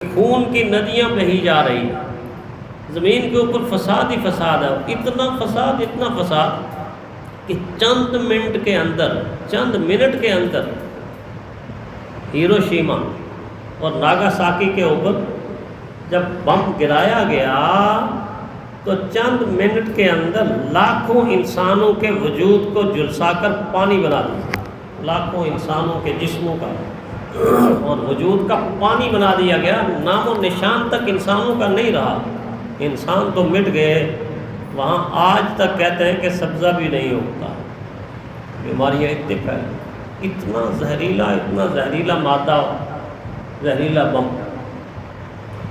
خون کی ندیاں بہی جا رہی ہیں، زمین کے اوپر فساد ہی فساد ہے، اتنا فساد کہ چند منٹ کے اندر ہیروشیما اور ناگاساکی کے اوپر جب بم گرایا گیا تو چند منٹ کے اندر لاکھوں انسانوں کے وجود کو جلسا کر پانی بنا دیا، لاکھوں انسانوں کے جسموں کا اور وجود کا پانی بنا دیا گیا، نام و نشان تک انسانوں کا نہیں رہا، انسان تو مٹ گئے، وہاں آج تک کہتے ہیں کہ سبزہ بھی نہیں ہوتا، بیماریاں اتنے پھیل، اتنا زہریلا مادہ، زہریلا بم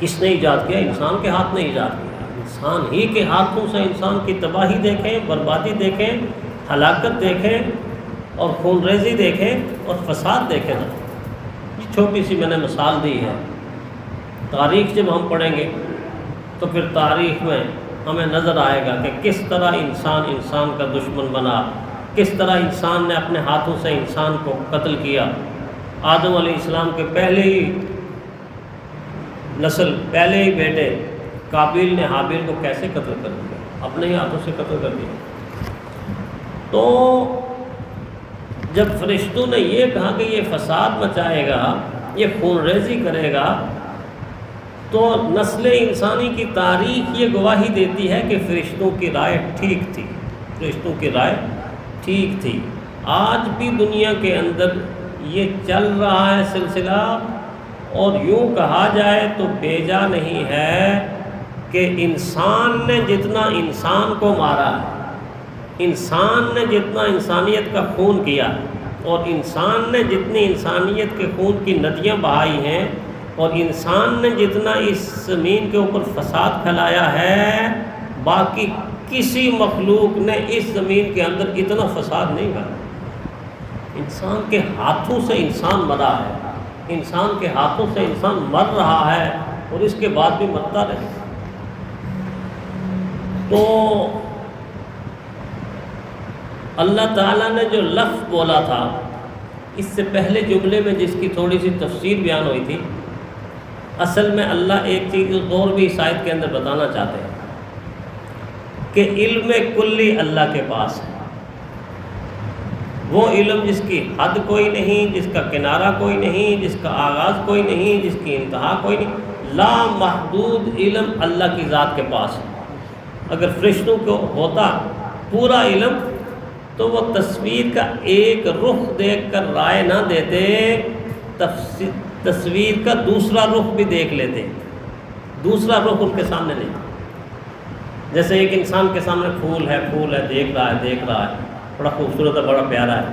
کس نے ایجاد کیا؟ انسان کے ہاتھ نے ایجاد کیا، انسان ہی کے ہاتھوں سے انسان کی تباہی دیکھیں، بربادی دیکھیں، ہلاکت دیکھیں اور خون ریزی دیکھیں اور فساد دیکھیں نا۔ چھوٹی سی میں نے مثال دی ہے، تاریخ جب ہم پڑھیں گے تو پھر تاریخ میں ہمیں نظر آئے گا کہ کس طرح انسان کا دشمن بنا، کس طرح انسان نے اپنے ہاتھوں سے انسان کو قتل کیا۔ آدم علیہ السلام کے پہلے ہی بیٹے قابیل نے حابیل کو کیسے قتل کر دیا، اپنے ہی ہاتھوں سے قتل کر دیا۔ تو جب فرشتوں نے یہ کہا کہ یہ فساد مچائے گا، یہ خون ریزی کرے گا، تو نسل انسانی کی تاریخ یہ گواہی دیتی ہے کہ فرشتوں کی رائے ٹھیک تھی۔ آج بھی دنیا کے اندر یہ چل رہا ہے سلسلہ، اور یوں کہا جائے تو بیجا نہیں ہے کہ انسان نے جتنا انسان کو مارا ہے، انسان نے جتنا انسانیت کا خون کیا، اور انسان نے جتنی انسانیت کے خون کی ندیاں بہائی ہیں، اور انسان نے جتنا اس زمین کے اوپر فساد پھیلایا ہے، باقی کسی مخلوق نے اس زمین کے اندر اتنا فساد نہیں کرا۔ انسان کے ہاتھوں سے انسان مرا ہے، انسان کے ہاتھوں سے انسان مر رہا ہے، اور اس کے بعد بھی مرتا رہے۔ تو اللہ تعالیٰ نے جو لفظ بولا تھا، اس سے پہلے جملے میں جس کی تھوڑی سی تفسیر بیان ہوئی تھی، اصل میں اللہ ایک چیز اور بھی اس آیت کے اندر بتانا چاہتے ہیں کہ علم کلی اللہ کے پاس ہے، وہ علم جس کی حد کوئی نہیں، جس کا کنارہ کوئی نہیں، جس کا آغاز کوئی نہیں، جس کی انتہا کوئی نہیں، لا محدود علم اللہ کی ذات کے پاس ہے۔ اگر فرشتوں کو ہوتا پورا علم تو وہ تصویر کا ایک رخ دیکھ کر رائے نہ دیتے، تصویر کا دوسرا رخ بھی دیکھ لیتے، دوسرا رخ ان کے سامنے نہیں۔ جیسے ایک انسان کے سامنے پھول ہے، دیکھ رہا ہے، بڑا خوبصورت ہے، بڑا پیارا ہے،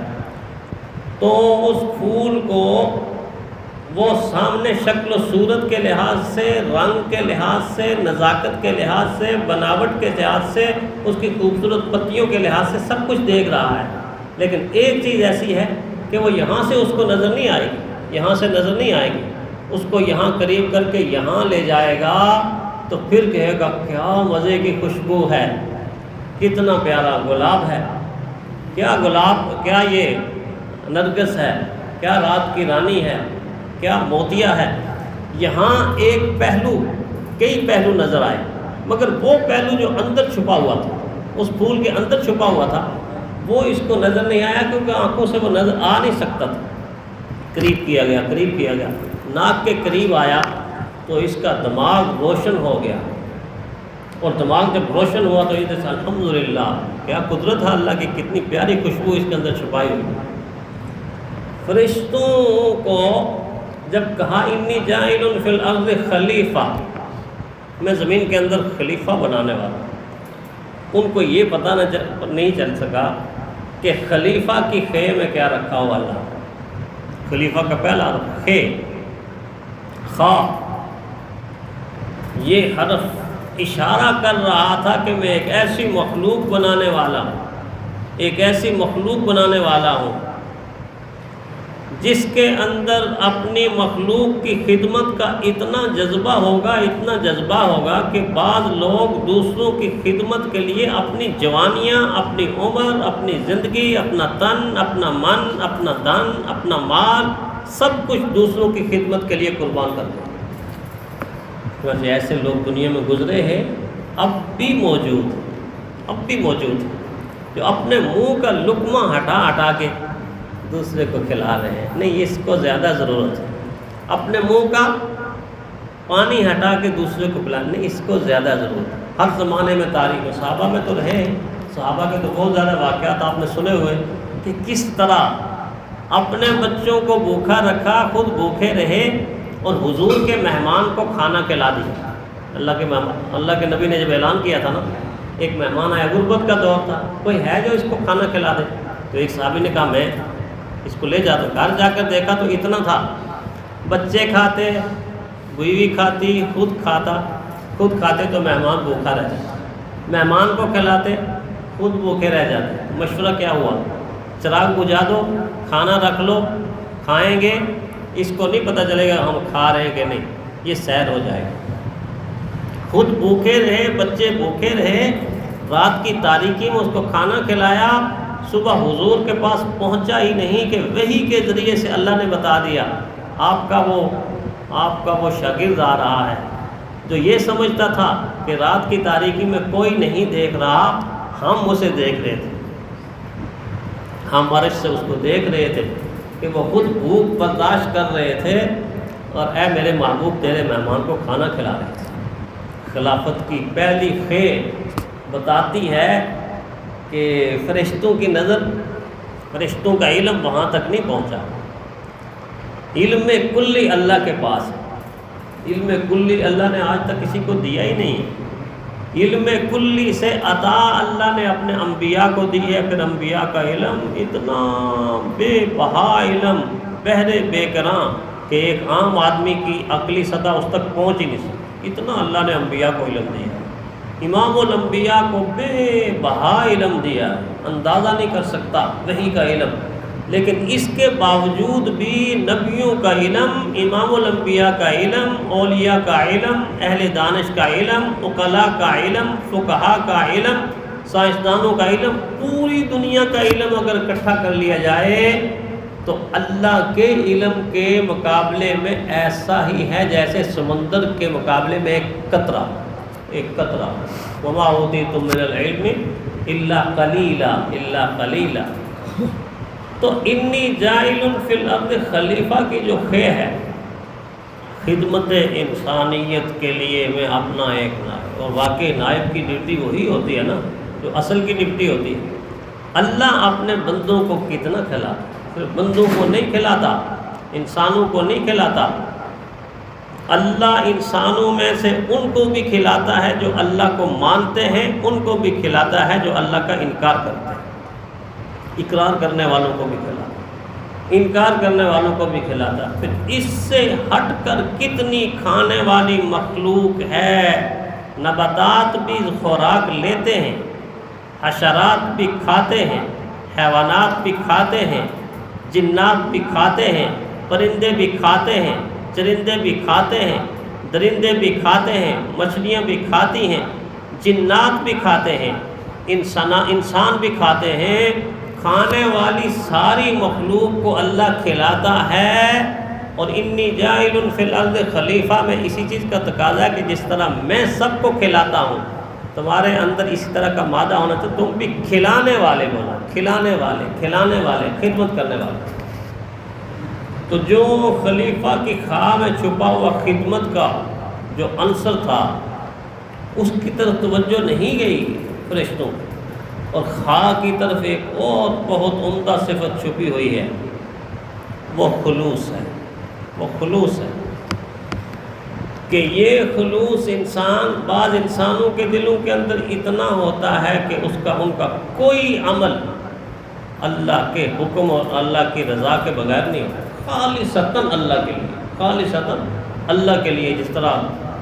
تو اس پھول کو وہ سامنے شکل و صورت کے لحاظ سے، رنگ کے لحاظ سے، نزاکت کے لحاظ سے، بناوٹ کے لحاظ سے، اس کی خوبصورت پتیوں کے لحاظ سے سب کچھ دیکھ رہا ہے، لیکن ایک چیز ایسی ہے کہ وہ یہاں سے اس کو نظر نہیں آئے گی، اس کو یہاں قریب کر کے یہاں لے جائے گا تو پھر کہے گا کیا مزے کی خوشبو ہے، کتنا پیارا گلاب ہے، کیا یہ نرگس ہے، کیا رات کی رانی ہے، کیا موتیا ہے۔ یہاں ایک پہلو، کئی پہلو نظر آئے، مگر وہ پہلو جو اندر چھپا ہوا تھا، اس پھول کے اندر چھپا ہوا تھا، وہ اس کو نظر نہیں آیا، کیونکہ آنکھوں سے وہ نظر آ نہیں سکتا تھا۔ قریب کیا گیا، ناک کے قریب آیا تو اس کا دماغ روشن ہو گیا، اور دماغ جب روشن ہوا تو یہ دیکھا الحمدللہ، کیا قدرت ہے اللہ کی، کتنی پیاری خوشبو اس کے اندر چھپائی ہوئی۔ فرشتوں کو جب کہا انی جاعل فی الارض خلیفہ، میں زمین کے اندر خلیفہ بنانے والا ہوں، ان کو یہ پتہ نہیں چل سکا کہ خلیفہ کی خے میں کیا رکھا ہوا اللہ۔ خلیفہ کا پہلا خے، خا، یہ حرف اشارہ کر رہا تھا کہ میں ایک ایسی مخلوق بنانے والا ہوں جس کے اندر اپنی مخلوق کی خدمت کا اتنا جذبہ ہوگا کہ بعض لوگ دوسروں کی خدمت کے لیے اپنی جوانیاں، اپنی عمر، اپنی زندگی، اپنا تن، اپنا من، اپنا دھن، اپنا مال، سب کچھ دوسروں کی خدمت کے لیے قربان کرتے ہیں۔ ویسے ایسے لوگ دنیا میں گزرے ہیں، اب بھی موجود ہیں جو اپنے منہ کا لقمہ ہٹا کے دوسرے کو کھلا رہے ہیں. نہیں، اس کو زیادہ ضرورت ہے. اپنے منہ کا پانی ہٹا کے دوسرے کو پلانے، نہیں، اس کو زیادہ ضرورت ہے. ہر زمانے میں تاریخ صحابہ میں تو رہے ہیں، صحابہ کے تو بہت زیادہ واقعات آپ نے سنے ہوئے کہ کس طرح اپنے بچوں کو بھوکا رکھا، خود بھوکے رہے اور حضور کے مہمان کو کھانا کھلا دیا. اللہ کے نبی نے جب اعلان کیا تھا نا، ایک مہمان آیا، غربت کا دور تھا، کوئی ہے جو اس کو کھانا کھلا دے؟ تو ایک صحابی نے کہا میں اس کو لے جاتا. گھر جا کر دیکھا تو اتنا تھا، بچے کھاتے، بیوی کھاتی، خود کھاتے تو مہمان بھوکا رہ جاتا. مہمان کو کھلاتے، خود بھوکے رہ جاتے. مشورہ کیا ہوا؟ چراغ بجھا دو، کھانا رکھ لو، کھائیں گے، اس کو نہیں پتہ چلے گا ہم کھا رہے ہیں کہ نہیں، یہ سیر ہو جائے گا. خود بھوکے رہے، بچے بھوکے رہے، رات کی تاریکی میں اس کو کھانا کھلایا. صبح حضور کے پاس پہنچا ہی نہیں کہ وحی کے ذریعے سے اللہ نے بتا دیا آپ کا وہ شاگرد آ رہا ہے جو یہ سمجھتا تھا کہ رات کی تاریکی میں کوئی نہیں دیکھ رہا، ہم اسے دیکھ رہے تھے، ہم عرش سے اس کو دیکھ رہے تھے کہ وہ خود بھوک برداشت کر رہے تھے اور اے میرے محبوب تیرے مہمان کو کھانا کھلا رہے تھے. خلافت کی پہلی خیر بتاتی ہے کہ فرشتوں کی نظر، فرشتوں کا علم وہاں تک نہیں پہنچا. علم کلی اللہ کے پاس ہے. علم کلی اللہ نے آج تک کسی کو دیا ہی نہیں ہے. علم کلی سے عطا اللہ نے اپنے انبیاء کو دی ہے. پھر انبیاء کا علم اتنا بے بہا علم، بحر بے کراں کہ ایک عام آدمی کی عقلی سطح اس تک پہنچ ہی نہیں سکتی. اتنا اللہ نے انبیاء کو علم دیا. امام الانبیاء کو بے بہا علم دیا، اندازہ نہیں کر سکتا وحی کا علم. لیکن اس کے باوجود بھی نبیوں کا علم، امام الانبیاء کا علم، اولیاء کا علم، اہل دانش کا علم، عقلاء کا علم، فقہاء کا علم، سائنسدانوں کا علم، پوری دنیا کا علم اگر اکٹھا کر لیا جائے تو اللہ کے علم کے مقابلے میں ایسا ہی ہے جیسے سمندر کے مقابلے میں ایک قطرہ. وما اوتیتم من العلم الا قلیلا. تو انی جاعل فی الارض خلیفہ کی جو خیر ہے، خدمت انسانیت کے لیے میں اپنا ایک نائب، اور واقعی نائب کی ڈیوٹی وہی ہوتی ہے نا جو اصل کی ڈیوٹی ہوتی ہے. اللہ اپنے بندوں کو کتنا کھلاتا، صرف بندوں کو نہیں کھلاتا، انسانوں کو نہیں کھلاتا. اللہ انسانوں میں سے ان کو بھی کھلاتا ہے جو اللہ کو مانتے ہیں، ان کو بھی کھلاتا ہے جو اللہ کا انکار کرتے ہیں. اقرار کرنے والوں کو بھی کھلاتا، انکار کرنے والوں کو بھی کھلاتا. پھر اس سے ہٹ کر کتنی کھانے والی مخلوق ہے. نباتات بھی خوراک لیتے ہیں، حشرات بھی کھاتے ہیں، حیوانات بھی کھاتے ہیں، جنات بھی کھاتے ہیں، پرندے بھی کھاتے ہیں، چرندے بھی کھاتے ہیں، درندے بھی کھاتے ہیں، مچھلیاں بھی کھاتی ہیں، جنات بھی کھاتے ہیں، انسان بھی کھاتے ہیں. کھانے والی ساری مخلوق کو اللہ کھلاتا ہے. اور انی جاعل فی الارض خلیفہ میں اسی چیز کا تقاضا ہے کہ جس طرح میں سب کو کھلاتا ہوں، تمہارے اندر اسی طرح کا مادہ ہونا چاہیے. تم بھی کھلانے والے بنو، کھلانے والے، خدمت کرنے والے. تو جو خلیفہ کی خواہ میں چھپا ہوا خدمت کا جو عنصر تھا، اس کی طرف توجہ نہیں گئی فرشتوں، اور خواہ کی طرف ایک اور بہت عمدہ صفت چھپی ہوئی ہے، وہ خلوص ہے. کہ یہ خلوص بعض انسانوں کے دلوں کے اندر اتنا ہوتا ہے کہ ان کا کوئی عمل اللہ کے حکم اور اللہ کی رضا کے بغیر نہیں ہوتا، خالصتاً اللہ کے لیے. جس طرح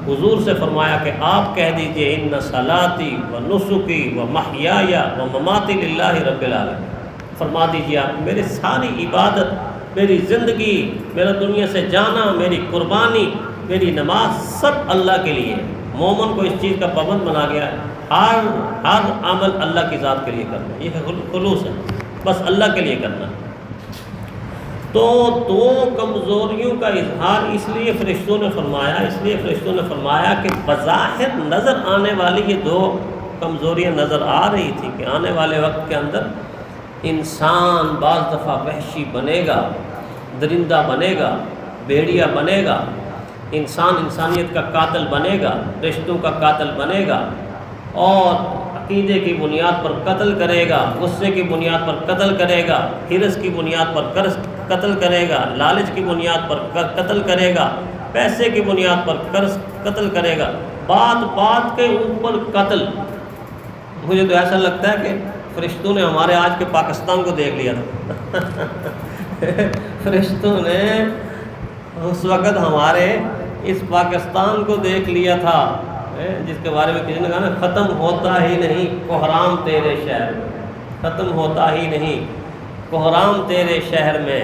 حضور سے فرمایا کہ آپ کہہ دیجئے ان صلاتی و نسکی و محیایا و مماتی للہ رب العالمین. فرما دیجئے آپ میری ساری عبادت، میری زندگی، میرا دنیا سے جانا، میری قربانی، میری نماز سب اللہ کے لیے. مومن کو اس چیز کا پابند بنا گیا ہے، ہر عمل اللہ کی ذات کے لیے کرنا. یہ خلوص ہے، بس اللہ کے لیے کرنا. تو دو کمزوریوں کا اظہار اس لیے فرشتوں نے فرمایا کہ بظاہر نظر آنے والی یہ دو کمزوریاں نظر آ رہی تھی کہ آنے والے وقت کے اندر انسان بعض دفعہ وحشی بنے گا، درندہ بنے گا، بھیڑیا بنے گا، انسان انسانیت کا قاتل بنے گا، رشتوں کا قاتل بنے گا، اور عقیدے کی بنیاد پر قتل کرے گا، غصے کی بنیاد پر قتل کرے گا، حرص کی بنیاد پر قتل کرے گا، لالچ کی بنیاد پر قتل کرے گا، پیسے کی بنیاد پر قتل کرے گا، بات بات کے اوپر قتل۔ مجھے تو ایسا لگتا ہے کہ فرشتوں نے ہمارے آج کے پاکستان کو دیکھ لیا تھا فرشتوں نے اس وقت ہمارے اس پاکستان کو دیکھ لیا تھا، جس کے بارے میں کسی نے کہا نا، ختم ہوتا ہی نہیں کوحرام تیرے شہر میں، ختم ہوتا ہی نہیں کوحرام تیرے شہر میں،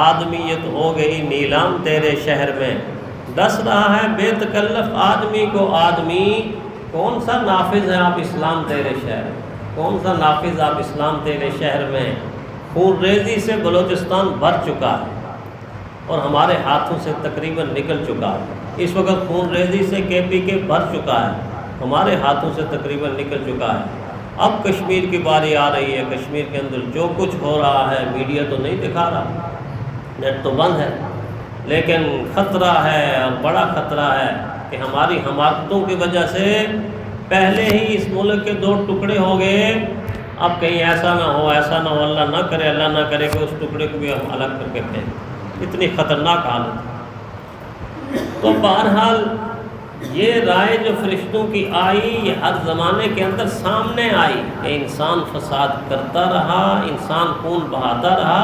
آدمیت ہو گئی نیلام تیرے شہر میں، دس رہا ہے بے تکلف آدمی کو آدمی، کون سا نافذ ہے آپ اسلام تیرے شہر میں، کون سا نافذ آپ اسلام تیرے شہر میں۔ خون ریزی سے بلوچستان بھر چکا ہے اور ہمارے ہاتھوں سے تقریباً نکل چکا ہے، اس وقت خون ریزی سے کے بھر چکا ہے، ہمارے ہاتھوں سے تقریباً نکل چکا ہے۔ اب کشمیر کی باری آ رہی ہے، کشمیر کے اندر جو کچھ ہو رہا ہے میڈیا تو نہیں دکھا رہا، نیٹ تو بند ہے، لیکن خطرہ ہے اور بڑا خطرہ ہے کہ ہماری حماقتوں کی وجہ سے پہلے ہی اس ملک کے دو ٹکڑے ہو گئے، اب کہیں ایسا نہ ہو اللہ نہ کرے کہ اس ٹکڑے کو بھی ہم الگ کر کے پھینک، اتنی خطرناک حالت۔ تو بہرحال یہ رائے جو فرشتوں کی آئی، یہ ہر زمانے کے اندر سامنے آئی کہ انسان فساد کرتا رہا، انسان خون بہاتا رہا،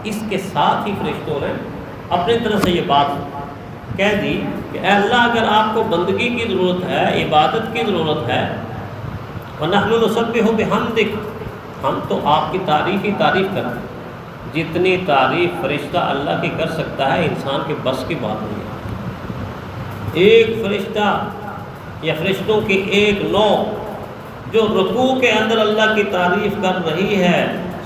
اس کے ساتھ ہی فرشتوں نے اپنی طرف سے یہ بات کہہ دی کہ اے اللہ، اگر آپ کو بندگی کی ضرورت ہے، عبادت کی ضرورت ہے، وَنَحْنُ نُسَبِّحُ بِحَمْدِكَ، ہم تو آپ کی تعریف کرتے ہیں، جتنی تعریف فرشتہ اللہ کی کر سکتا ہے انسان کے بس کی بات نہیں ہے۔ ایک فرشتہ یا فرشتوں کی ایک نو جو رکوع کے اندر اللہ کی تعریف کر رہی ہے،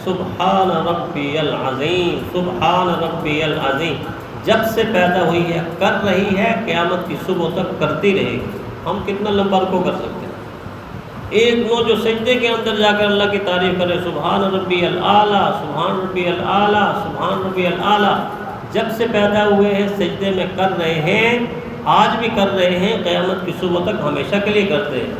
سبحان ربی العظیم، سبحان ربی العظیم، جب سے پیدا ہوئی ہے کر رہی ہے، قیامت کی صبح تک کرتی رہے گی۔ ہم کتنا لمبا رکوع کر سکتے ہیں؟ ایک نو جو سجدے کے اندر جا کر اللہ کی تعریف کرے، سبحان ربی الاعلیٰ، سبحان ربی الاعلیٰ، سبحان ربی الاعلیٰ، جب سے پیدا ہوئے ہیں سجدے میں کر رہے ہیں، آج بھی کر رہے ہیں، قیامت کی صبح تک ہمیشہ کے لیے کرتے ہیں۔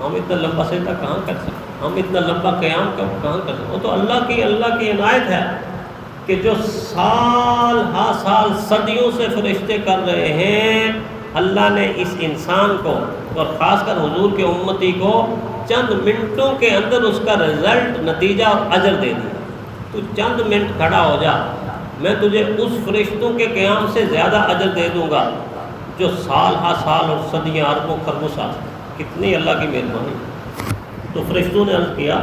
ہم اتنا لمبا سجدہ کہاں کر سکتے ہیں؟ ہم اتنا لمبا قیام کہاں کر سکتے ہیں؟ وہ تو اللہ کی عنایت ہے کہ جو سال ہا سال صدیوں سے فرشتے کر رہے ہیں، اللہ نے اس انسان کو اور خاص کر حضور کے امتی کو چند منٹوں کے اندر اس کا رزلٹ، نتیجہ اور اجر دے دیا۔ تو چند منٹ کھڑا ہو جا، میں تجھے اس فرشتوں کے قیام سے زیادہ اجر دے دوں گا جو سال ہا سال اور صدیاں اربوں خربوں سال۔ کتنی اللہ کی مہربانی۔ تو فرشتوں نے عرض کیا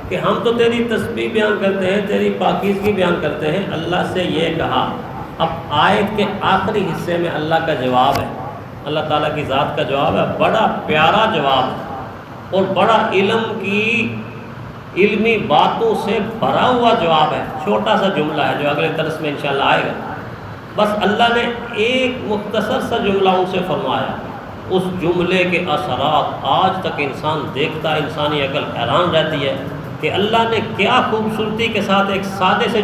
کہ ہم تو تیری تسبیح بیان کرتے ہیں، تیری پاکیزگی بیان کرتے ہیں۔ اللہ سے یہ کہا، اب آیت کے آخری حصے میں اللہ کا جواب ہے، اللہ تعالیٰ کی ذات کا جواب ہے، بڑا پیارا جواب ہے اور بڑا علمی باتوں سے بھرا ہوا جواب ہے۔ چھوٹا سا جملہ ہے جو اگلے درس میں انشاءاللہ آئے گا۔ بس اللہ نے ایک مختصر سا جملہ ان سے فرمایا، اس جملے کے اثرات آج تک انسان دیکھتا، انسانی عقل حیران رہتی ہے کہ اللہ نے کیا خوبصورتی کے ساتھ ایک سادے سے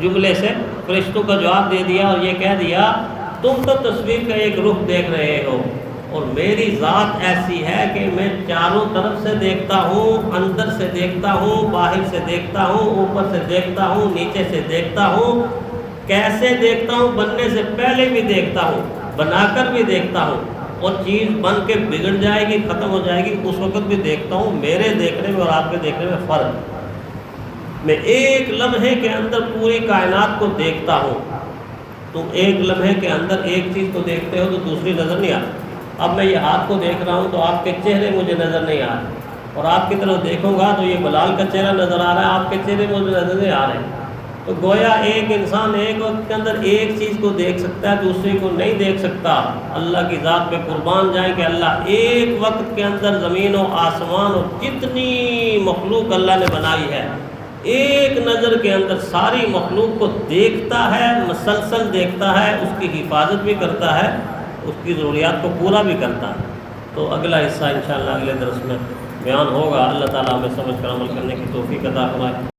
جملے سے فرشتوں کا جواب دے دیا اور یہ کہہ دیا، تم تو تصویر کا ایک رخ دیکھ رہے ہو اور میری ذات ایسی ہے کہ میں چاروں طرف سے دیکھتا ہوں، اندر سے دیکھتا ہوں، باہر سے دیکھتا ہوں، اوپر سے دیکھتا ہوں، نیچے سے دیکھتا ہوں۔ کیسے دیکھتا ہوں؟ بننے سے پہلے بھی دیکھتا ہوں، بنا کر بھی دیکھتا ہوں، اور چیز بن کے بگڑ جائے گی، ختم ہو جائے گی، اس وقت بھی دیکھتا ہوں۔ میرے دیکھنے میں اور آپ کے دیکھنے میں فرق، میں ایک لمحے کے اندر پوری کائنات کو دیکھتا ہوں۔ تم ایک لمحے کے اندر ایک چیز کو دیکھتے ہو تو دوسری نظر نہیں آتی۔ اب میں یہ ہاتھ کو دیکھ رہا ہوں تو آپ کے چہرے مجھے نظر نہیں آ رہے، اور آپ کی طرف دیکھوں گا تو یہ بلال کا چہرہ نظر آ رہا ہے، آپ کے چہرے مجھے نظر نہیں آ رہے۔ تو گویا ایک انسان ایک وقت کے اندر ایک چیز کو دیکھ سکتا ہے، دوسری کو نہیں دیکھ سکتا۔ اللہ کی ذات پہ قربان جائیں کہ اللہ ایک وقت کے اندر زمین و آسمان اور جتنی مخلوق اللہ نے بنائی ہے ایک نظر کے اندر ساری مخلوق کو دیکھتا ہے، مسلسل دیکھتا ہے، اس کی حفاظت بھی کرتا ہے، اس کی ضروریات کو پورا بھی کرتا ہے۔ تو اگلا حصہ انشاءاللہ اگلے درس میں بیان ہوگا۔ اللہ تعالیٰ ہمیں سمجھ کر عمل کرنے کی توفیق عطا فرمائے۔